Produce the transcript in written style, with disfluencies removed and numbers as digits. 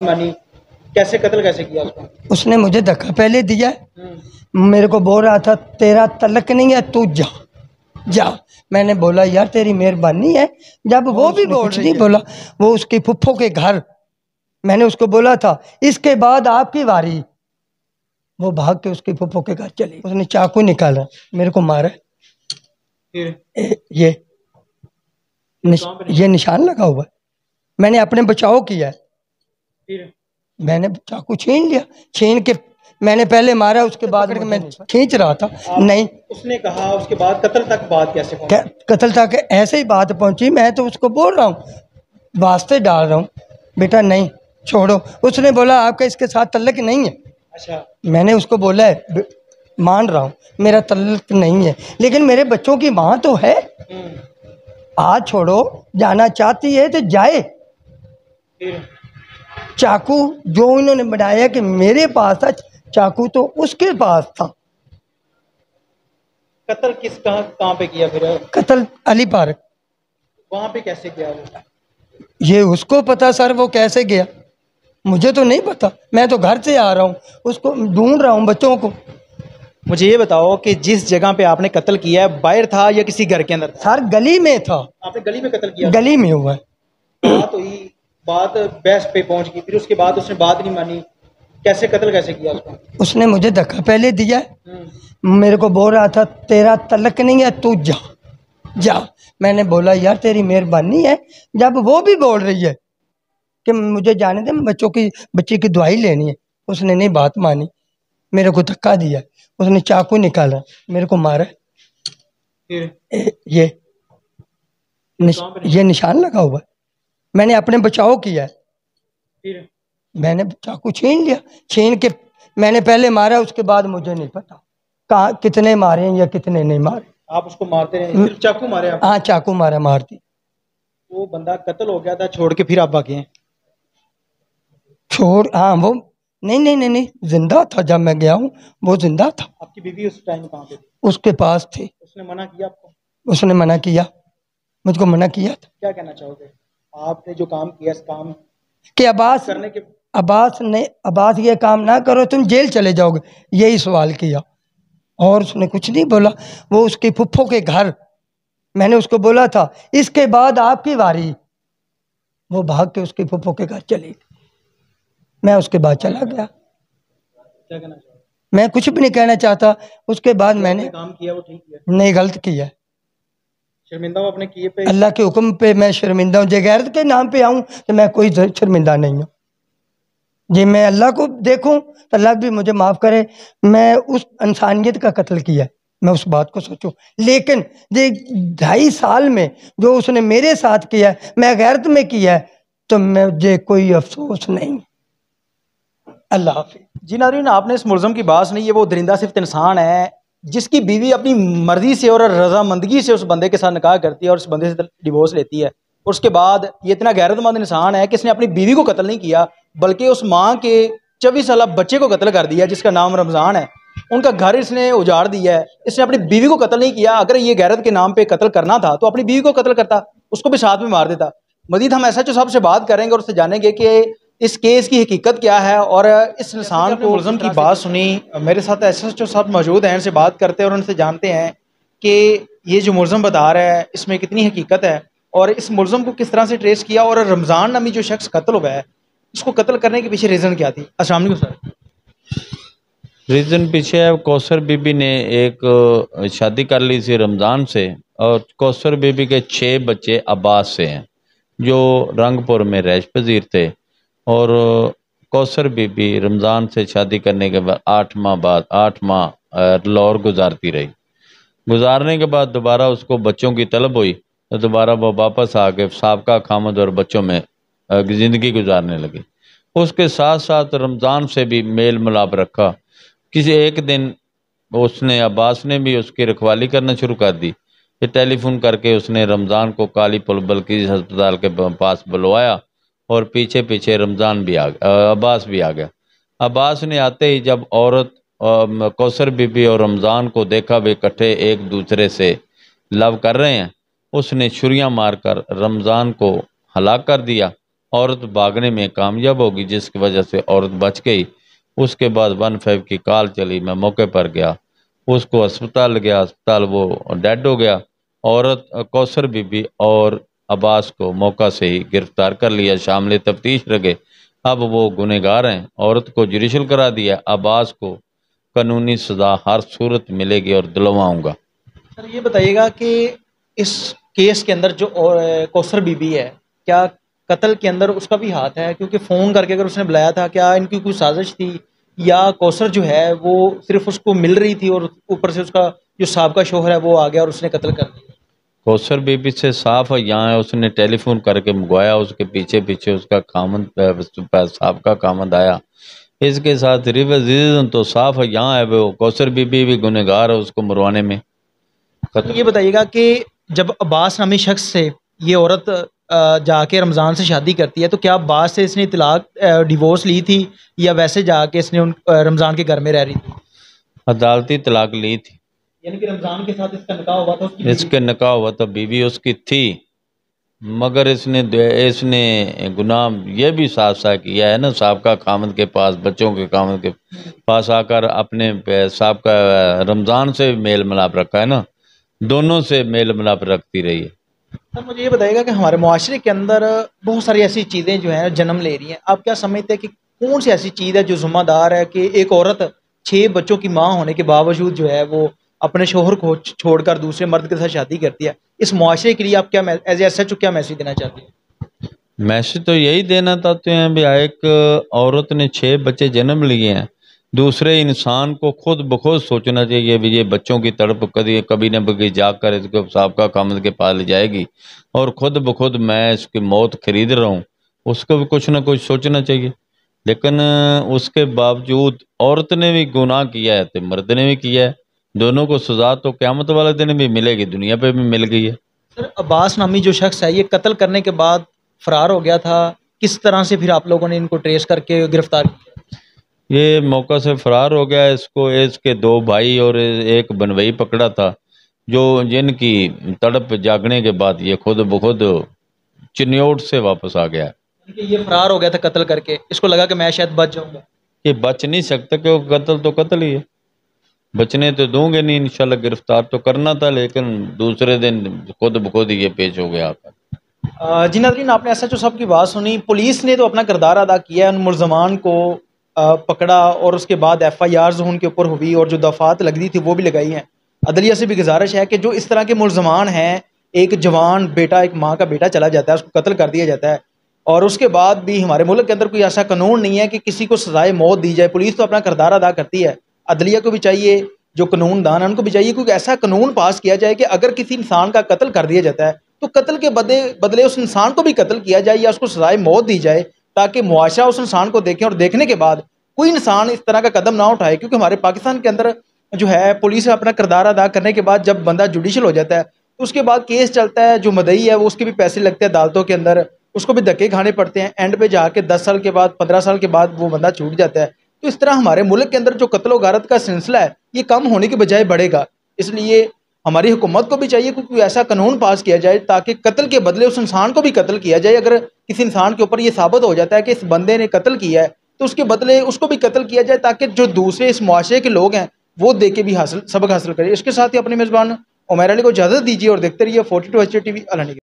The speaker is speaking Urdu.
مانی کیسے قتل کیسے کیا اس کو؟ اس نے مجھے دھکا پہلے دیا ہے، میرے کو بول رہا تھا تیرا تعلق نہیں ہے تو جا جا، میں نے بولا یار تیری مہربانی ہے، جب وہ بھی بول رہی نہیں بولا، وہ اس کی پھپھو کے گھر، میں نے اس کو بولا تھا اس کے بعد آپ کی واری، وہ بھاگ کے اس کی پھپھو کے گھر چلی، اس نے چاقو نکالا میرے کو مارا، یہ یہ نشان لگا ہوا ہے، میں نے اپنے بچاؤ کیا ہے، میں نے چاقو چھین لیا، چھین کے میں نے پہلے مارا، اس کے بعد میں کھینچ رہا تھا، نہیں اس نے کہا اس کے بعد قتل تک بات کیسے پہنچی؟ قتل تک ایسے ہی بات پہنچی، میں تو اس کو بول رہا ہوں واسطے ڈال رہا ہوں بیٹا نہیں چھوڑو، اس نے بولا آپ کا اس کے ساتھ تعلق نہیں ہے، اچھا میں نے اس کو بولا ہے مان رہا ہوں میرا تعلق نہیں ہے، لیکن میرے بچوں کی ماں تو ہے، آج چھوڑو، جانا چاہتی ہے تو جائے، چاقو جو انہوں نے بنایا کہ میرے پاس تھا چاقو تو اس کے پاس تھا، قتل کس کہاں پہ کیا پھر؟ قتل علی پارک، وہاں پہ کیسے کیا وہ؟ یہ اس کو پتا سر وہ کیسے گیا، مجھے تو نہیں پتا، میں تو گھر سے آ رہا ہوں، اس کو ڈھونڈ رہا ہوں بچوں کو۔ مجھے یہ بتاؤ کہ جس جگہ پہ آپ نے قتل کیا ہے باہر تھا یا کسی گھر کے اندر تھا؟ سر گلی میں تھا، آپ نے گلی میں قتل کیا؟ گلی میں ہوا ہے، بات ہوئی، بات بحث پہ پہنچ گئی، پھر اس کے بعد اس نے بات نہیں مانی، کیسے قتل کیسے کیا اس کو؟ اس نے مجھے دھکا پہلے دیا ہے، میرے کو بول رہا تھا تیرا تعلق نہیں ہے تو جا جا، میں نے بولا یار تیری مہربانی ہے، جب وہ بھی بول رہی ہے کہ مجھے جانے دے بچی کی دعائی لینی ہے، اس نے نہیں بات مانی، میرے کو دھکا دیا، اس نے چاقو نکالا میرے کو مارا، یہ نشان لگا ہوا ہے، میں نے اپنے بچاؤ کیا ہے، میں نے چاقو چھین لیا، چھین کے میں نے پہلے مارا، اس کے بعد مجھے نہیں پتا کہاں کتنے مارے ہیں یا کتنے نہیں مارے۔ آپ اس کو مارتے رہے؟ صرف چاقو مارے آپ؟ ہاں چاقو مارا، مارتی۔ وہ بندہ قتل ہو گیا تھا چھوڑ کے پھر آپ بھاگے ہیں؟ چھوڑ ہاں وہ نہیں زندہ تھا، جب میں گیا ہوں وہ زندہ تھا۔ آپ کی بیوی اس ٹائم کہاں پہ تھی؟ اس کے پاس تھی۔ اس نے منع کیا آپ کو؟ اس نے منع کیا، مجھ کو منع کیا تھا۔ کیا کہنا چاہو گے آپ نے جو کام کیا اس کام کہ عباس یہ کام نہ کرو تم جیل چلے جاؤ گے، یہی سوال کیا، اور اس نے کچھ نہیں بولا، وہ اس کی پھپھو کے گھر، میں نے اس کو بولا تھا اس کے بعد آپ کی واری، وہ بھاگ کے اس کی پھپھو کے گھر چلی گئی، میں اس کے بعد چلا گیا، کیا کہنا چاہو گے؟ میں کچھ بھی نہیں کہنا چاہتا، اس کے بعد میں نے کام کیا وہ ٹھیک کیا؟ نہیں، غلط کیا، شرمندہ ہوں اپنے کیے پہ؟ اللہ کے حکم پہ میں شرمندہ ہوں، جے غیرت کے نام پہ آؤں تو میں کوئی شرمندہ نہیں ہوں، جی میں اللہ کو دیکھوں تو اللہ بھی مجھے معاف کرے، میں اس انسانیت کا قتل کیا ہے، میں اس بات کو سوچوں، لیکن یہ 2.5 سال میں جو اس نے میرے ساتھ کیا ہے، میں غیرت میں کیا ہے، تو مجھے کوئی افسوس نہیں۔ اللہ حافظ۔ جی ناظرین، آپ نے اس ملزم کی بات نہیں، یہ وہ درندہ صرف انسان ہے جس کی بیوی اپنی مرضی سے اور رضامندگی سے اس بندے کے ساتھ نکاح کرتی ہے اور اس بندے سے ڈیورس لیتی ہے، اور اس کے بعد یہ اتنا غیرت مند انسان ہے کہ اس نے اپنی بیوی کو قتل نہیں کیا بلکہ اس ماں کے 24 سالہ بچے کو قتل کر دیا جس کا نام رمضان ہے، ان کا گھر اس نے اجاڑ دیا ہے، اس نے اپنی بیوی کو قتل نہیں کیا۔ اگر یہ غیرت کے نام پہ قتل کرنا تھا تو اپنی بیوی کو قتل کرتا، اس کو بھی ساتھ میں مار دیتا۔ مزید ہم ایس ایچ او صاحب سے بات کریں گے اور اس سے جانیں گے کہ اس کیس کی حقیقت کیا ہے، اور اس انسان کو ملزم کی بات سنی۔ میرے ساتھ ایس ایچ او صاحب موجود ہیں، ان سے بات کرتے ہیں اور ان سے جانتے ہیں کہ یہ جو ملزم بتا رہا ہے اس میں کتنی حقیقت ہے، اور اس ملزم کو کس طرح سے ٹریس کیا، اور رمضان نامی جو شخص قتل ہوا ہے اس کو قتل کرنے کے پیچھے ریزن کیا تھی۔ السلام علیکم سر۔ ریزن پیچھے ہے، کوثر بی بی نے ایک شادی کر لی تھی رمضان سے، اور کوثر بی بی کے 6 بچے عباس سے ہیں جو رنگ پور میں رہائش پذیر تھے، اور کوثر بی بی رمضان سے شادی کرنے کے بعد 8 ماہ لاہور گزارتی رہی۔ گزارنے کے بعد دوبارہ اس کو بچوں کی طلب ہوئی تو دوبارہ وہ واپس آ کے سابقہ خامد اور بچوں میں زندگی گزارنے لگی۔ اس کے ساتھ ساتھ رمضان سے بھی میل ملاپ رکھا۔ کسی ایک دن اس نے عباس نے بھی اس کی رکھوالی کرنا شروع کر دی، کہ ٹیلی فون کر کے اس نے رمضان کو کالی پل بلقیس ہسپتال کے پاس بلوایا، اور پیچھے پیچھے رمضان بھی عباس بھی آ گیا۔ عباس نے آتے ہی جب عورت کوثر بی بی اور رمضان کو دیکھا وہ اکٹھے ایک دوسرے سے لو کر رہے ہیں، اس نے چھریاں مار کر رمضان کو ہلاک کر دیا عورت بھاگنے میں کامیاب ہوگی، جس کی وجہ سے عورت بچ گئی۔ اس کے بعد 15 کی کال چلی، میں موقع پر گیا، اس کو اسپتال گیا، اسپتال وہ ڈیڈ ہو گیا۔ عورت کوثر بی بی اور عباس کو موقع سے ہی گرفتار کر لیا، شامل تفتیش رکھے۔ اب وہ گنہگار ہیں، عورت کو جوڈیشل کرا دیا، عباس کو قانونی سزا ہر صورت ملے گی اور دلواؤں گا۔ سر یہ بتائیے گا کہ اس کیس کے اندر جو کوثر بی بی ہے، کیا قتل کے اندر اس کا بھی ہاتھ ہے؟ کیونکہ فون کر کے اگر اس نے بلایا تھا، کیا ان کی کوئی سازش تھی یا کوثر جو ہے وہ صرف اس کو مل رہی تھی اور اوپر سے اس کا جو سابقہ شوہر ہے وہ آ گیا اور اس نے قتل کر دیا؟ کوثر بی بی سے صاف ہے، یہاں اس نے ٹیلی فون کر کے منگوایا، اس کے پیچھے پیچھے اس کا سابقہ خامند آیا، اس کے ساتھ ریویژن تو صاف ہے، یہاں ہے وہ کوثر بی بی بھی گنہگار ہے اس کو مروانے میں۔ یہ بتائیے گا کہ جب عباس نامی شخص سے یہ عورت جا کے رمضان سے شادی کرتی ہے، تو کیا عباس سے اس نے طلاق ڈیورس لی تھی یا ویسے جا کے اس نے رمضان کے گھر میں رہ رہی تھی؟ عدالتی طلاق لی تھی، یعنی کہ رمضان کے ساتھ اس کا نکاح ہوا تھا، اس کے نکاح ہوا تھا، بیوی اس کی تھی، مگر اس نے گناہ یہ بھی صاف کیا ہے نا، سابقہ خامند کے پاس، بچوں کے خامند کے پاس آ کر اپنے سابقہ رمضان سے میل ملاپ رکھا ہے نا، دونوں سے میل ملاپ رکھتی رہی ہے۔ سر مجھے یہ بتائیے گا کہ ہمارے معاشرے کے اندر بہت ساری ایسی چیزیں جو ہیں جنم لے رہی ہیں، آپ کیا سمجھتے ہیں کہ کون سی ایسی چیز ہے جو ذمہ دار ہے کہ ایک عورت 6 بچوں کی ماں ہونے کے باوجود جو ہے وہ اپنے شوہر کو چھوڑ کر دوسرے مرد کے ساتھ شادی کرتی ہے؟ اس معاشرے کے لیے آپ کیا as a S H O کیا میسج دینا چاہتے ہیں؟ میسج تو یہی دینا چاہتے ہیں بھی، ایک عورت نے 6 بچے جنم لیے ہیں، دوسرے انسان کو خود بخود سوچنا چاہیے بھی یہ بچوں کی تڑپ کبھی نہ کبھی جا کر اس کو سابقہ خامند کے پاس لے جائے گی، اور خود بخود میں اس کی موت خرید رہا ہوں، اس کو بھی کچھ نہ کچھ سوچنا چاہیے۔ لیکن اس کے باوجود عورت نے بھی گناہ کیا ہے تو مرد نے بھی کیا ہے، دونوں کو سزا تو قیامت والے دن بھی ملے گی، دنیا پہ بھی مل گئی ہے۔ سر عباس نامی جو شخص ہے یہ قتل کرنے کے بعد فرار ہو گیا تھا، کس طرح سے پھر آپ لوگوں نے ان کو ٹریس کر کے گرفتار کیا؟ یہ موقع سے فرار ہو گیا، اس کے 2 بھائی اور ایک بنوئی پکڑا تھا، جن کی تڑپ جاگنے کے بعد یہ خود بخود چنیوٹ سے واپس آ گیا۔ کہ یہ فرار ہو گیا تھا قتل کر کے، اس کو لگا کہ میں شاید بچ جاؤں گا۔ یہ بچ نہیں سکتا کہ وہ قتل تو قتل ہی ہے، بچنے تو دوں گے نہیں، انشاءاللہ گرفتار تو کرنا تھا، لیکن دوسرے دن خود بخود یہ پیش ہو گیا۔ جی ناظرین، آپ نے ایس ایچ او صاحب کی بات سنی، پولیس نے تو اپنا کردار ادا کیا ہے، ان ملزمان کو پکڑا اور اس کے بعد ایف آئی آرز ان کے اوپر ہوئی اور جو دفعات لگتی تھی وہ بھی لگائی ہیں۔ عدلیہ سے بھی گزارش ہے کہ جو اس طرح کے ملزمان ہیں، ایک جوان بیٹا، ایک ماں کا بیٹا چلا جاتا ہے، اس کو قتل کر دیا جاتا ہے، اور اس کے بعد بھی ہمارے ملک کے اندر کوئی ایسا قانون نہیں ہے کہ کسی کو سزائے موت دی جائے۔ پولیس تو اپنا کردار ادا کرتی ہے، عدلیہ کو بھی چاہیے، جو قانون دان ہیں ان کو بھی چاہیے کہ ایسا قانون پاس کیا جائے کہ اگر کسی انسان کا قتل کر دیا جاتا ہے تو قتل کے بدلے اس انسان کو بھی قتل کیا جائے یا اس کو سزائے موت دی جائے، تاکہ معاشرہ اس انسان کو دیکھیں اور دیکھنے کے بعد کوئی انسان اس طرح کا قدم نہ اٹھائے۔ کیونکہ ہمارے پاکستان کے اندر جو ہے پولیس اپنا کردار ادا کرنے کے بعد جب بندہ جوڈیشل ہو جاتا ہے تو اس کے بعد کیس چلتا ہے، جو مدعی ہے وہ اس کے بھی پیسے لگتے ہیں عدالتوں کے اندر، اس کو بھی دھکے کھانے پڑتے ہیں، اینڈ پہ جا کے 10 سال کے بعد 15 سال کے بعد وہ بندہ چھوٹ جاتا ہے۔ تو اس طرح ہمارے ملک کے اندر جو قتل و غارت کا سلسلہ ہے یہ کم ہونے کے بجائے بڑھے گا۔ اس لیے ہماری حکومت کو بھی چاہیے کہ کوئی ایسا قانون پاس کیا جائے تاکہ قتل کے بدلے اس انسان کو بھی قتل کیا جائے۔ اگر کسی انسان کے اوپر یہ ثابت ہو جاتا ہے کہ اس بندے نے قتل کیا ہے تو اس کے بدلے اس کو بھی قتل کیا جائے، تاکہ جو دوسرے اس معاشرے کے لوگ ہیں وہ دیکھ کے بھی سبق حاصل کریں۔ اس کے ساتھ ہی اپنے میزبان عمیر علی کو اجازت دیجیے اور دیکھتے رہیے 42 ٹی وی۔